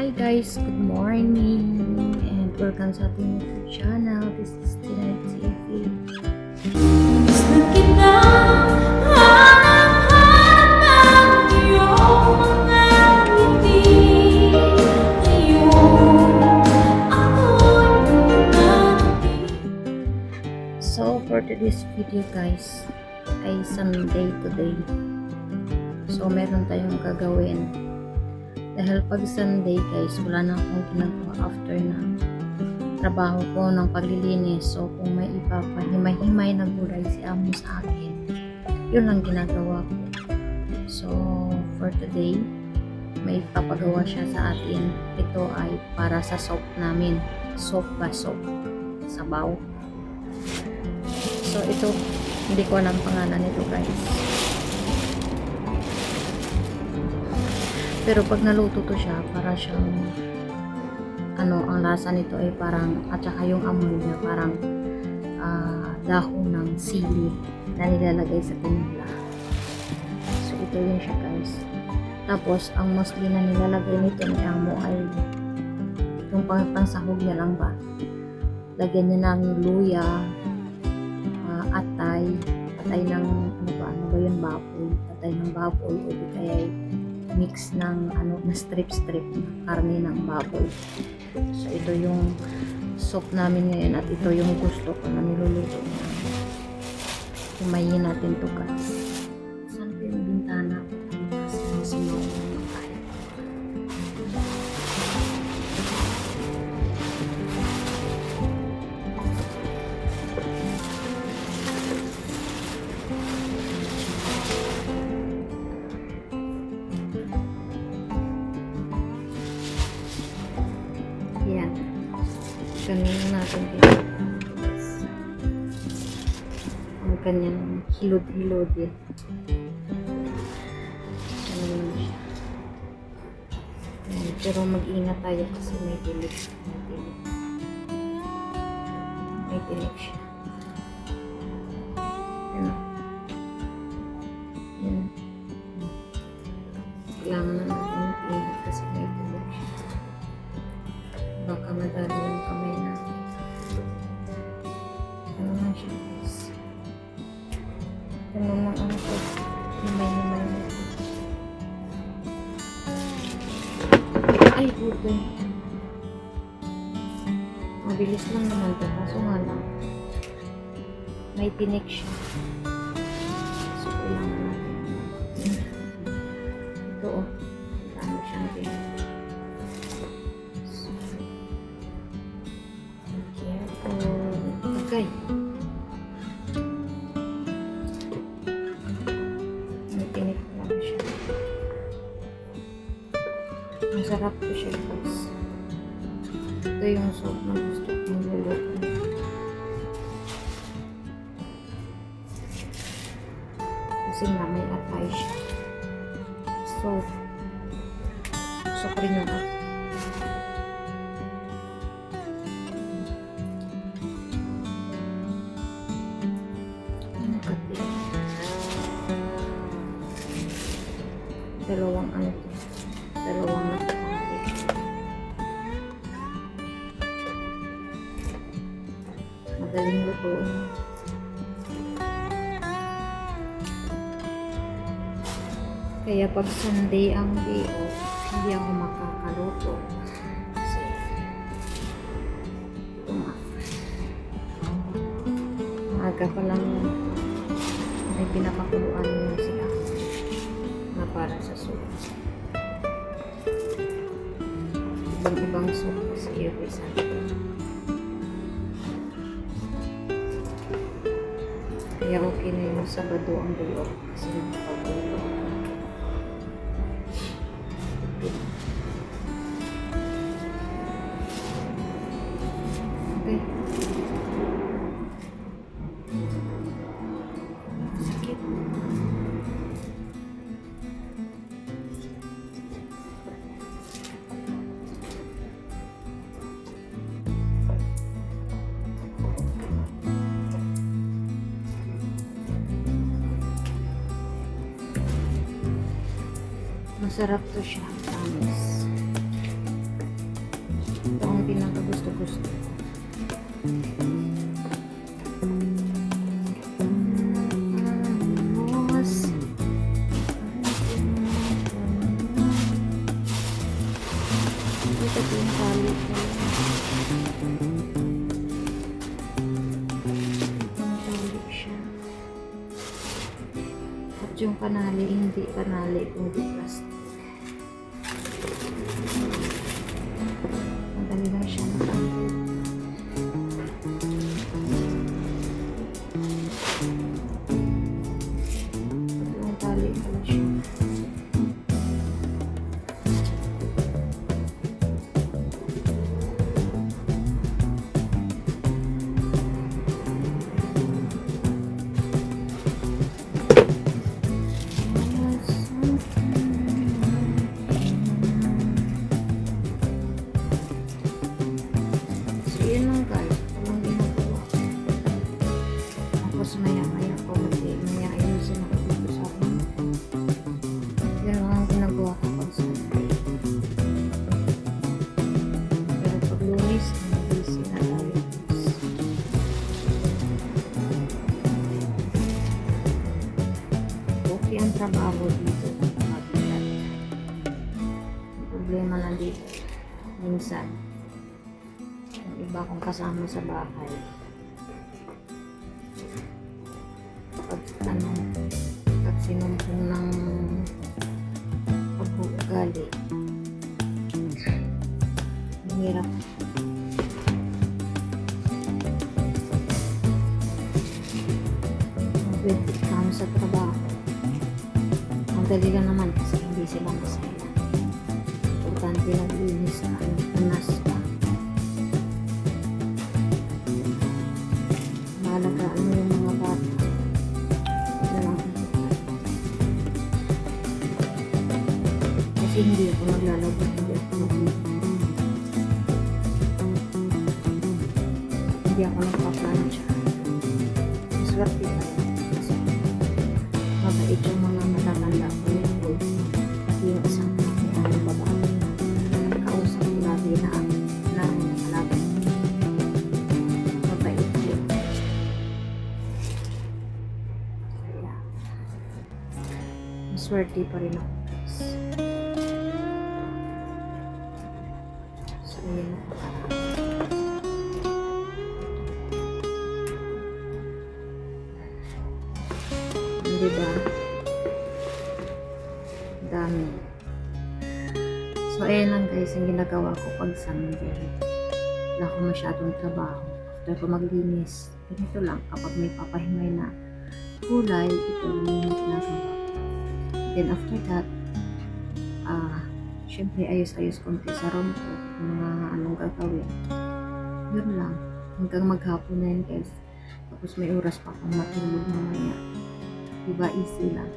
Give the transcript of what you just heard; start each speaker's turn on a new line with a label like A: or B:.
A: Hi guys, good morning and welcome sa ating YouTube channel. This is Tina TV.
B: Miss na kita, hanap-hanap ng iyong mga ngiti. Ngayon, ako'y bumati.
A: So for today's video guys, ay Sunday today. So meron tayong gagawin. Dahil pag Sunday guys, wala na akong ginagawa after na trabaho ko ng paglilinis. So kung may ipapahimay-himay na gulay si amo sa akin, yun lang ginagawa ko. So for today, may papagawa siya sa atin. Ito ay para sa soap namin. Soap ba? Soap. Sabaw. So ito, hindi ko alam pangalan nito guys. Pero pag naluto to siya, para siyang ang lasa nito ay parang, at saka yung amoy niya parang dahon ng sili na nilalagay sa tinula. So ito yun siya guys. Tapos ang mostly na nilalagay nito ni amo ay yung pangsahog niya lang ba. Lagyan niya ng luya, atay ng ano ba yun, baboy, atay ng baboy o di kaya mix ng na strip ng karne ng baboy. So ito yung soup namin ngayon at ito yung gusto ko na niluluto niya. Himayin natin to guys. Saan ko yung bintana? Kasi masimaw ng makain. Yan. Ganyan natin dito. Ang kanyang hilod-hilod yan. Ganyan siya. Yan. Pero mag-ingat tayo kasi may tilik. May tilik siya. Yan. Yan. Kailangan na natin mag-ingat kasi may tilik siya. Baka madali yung kamay natin. Ano nga siya guys? Ano lang ang ito? Himay-himay na ito. Ay, buday. Mabilis lang naman ito. Kaso nga lang, may tinik siya. So, kailangan natin. Ito oh. Dami siyang tinik. Okay. May tinik lang siya. Masarap po siya guys. Ito yung soup na gusto kong luluto. Kasi nga may atay siya. So, gusto ko rin yung atay. Dalawang madaling lutuin. Kaya pag Sunday ang day off, hindi ako makakaluto kasi ito nga maaga pa lang may pinapakuluan niya sila na para sa soup. Ibang soup kasi every Sunday. Kaya okay na yung Sabado ang day off kasi nakapagpulo. Okay. Sakit. Masarap to siya, promise. ito yung tali ko. Yung tali siya. At yung kanali, hindi kanali, kundi plastic. Madali lang siya matanggal. Ito yung tali pala siya. So, yun lang guys. Walang ginagawa. Tapos maya-maya ko maya ayusin ako dito sa akin. Yun lang ang ginagawa ko pag Sunday. Pero pag Lunes, busy na tayo. Okay ang trabaho dito. Mabigat. Ang problema na dito. Minsan, yung iba kong kasama sa bahay. Pag sinumpong ng pag-uugali, mahirap. Mag-edit kami sa trabaho. Ang dali lang naman kasi hindi sila masaya. Importante naglinis ka, punas ka. Mahalagaan mo yung mga bata. Yun lang. Kasi hindi ako naglalabot, hindi ako maglinis. Hindi ako nagpa-plancha. Swerte pa rin. Kasi mabait yung mga matatanda ko yung food. Pati yung isang ang babae. Kausap ko lagi na alaga. Mabait yun. Kaya, maswerte pa rin ako guys. So, yun na. Diba? Dami. So, ayan lang guys, ang ginagawa ko pag Sunday. Wala ko masyadong trabaho. After ko maglinis, ganito lang. Kapag may papahimay na kulay, ito lang yung ginagawa. Then after that, syempre ayos-ayos konti sa room ko. Mga anong gagawin. Yun lang. Hanggang maghapon na yun guys. Tapos may oras pa akong matulog mamaya. Diba, easy lang.